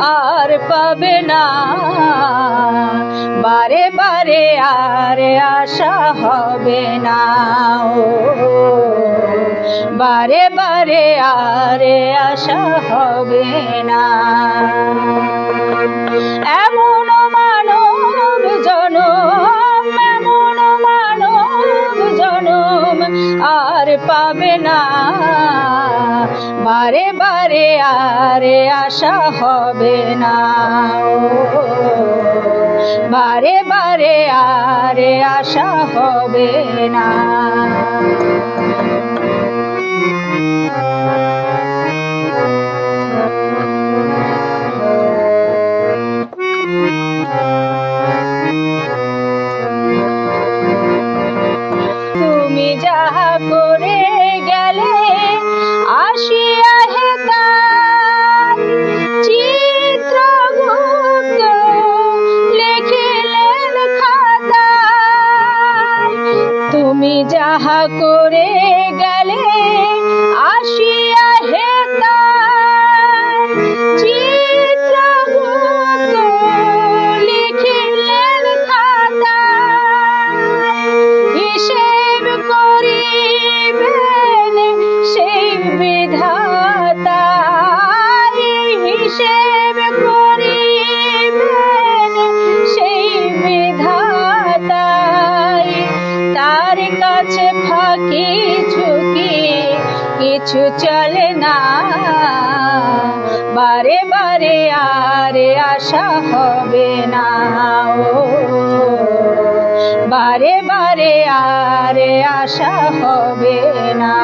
আর পাবে না, বারে বারে আর আশা হবে না, ও বারে বারে আর আশা হবে না। এমন মানব জনম, এমন মানব জনম আর পাবে না, বারে বারে আর আশা হবে না, ও বারে বারে আর আশা হবে না। তুমি যাহা করে গেলে আসিয়া হেতার, চিত্রগুপ্ত লিখিলেন খাতায়। তুমি যাহা করে গেলে আসিয়া হেতার, চিত্রগুপ্ত লিখিলেন খাতায়। হিসেব করিবেন সেই বিধাতা, হিসেব করিবেন সেই বিধাতা। তার কাছে ফাঁকি ঝুঁকি কিছু চলে না, বারে বারে আর আশা হবে না, ও বারে বারে আর আশা হবে না।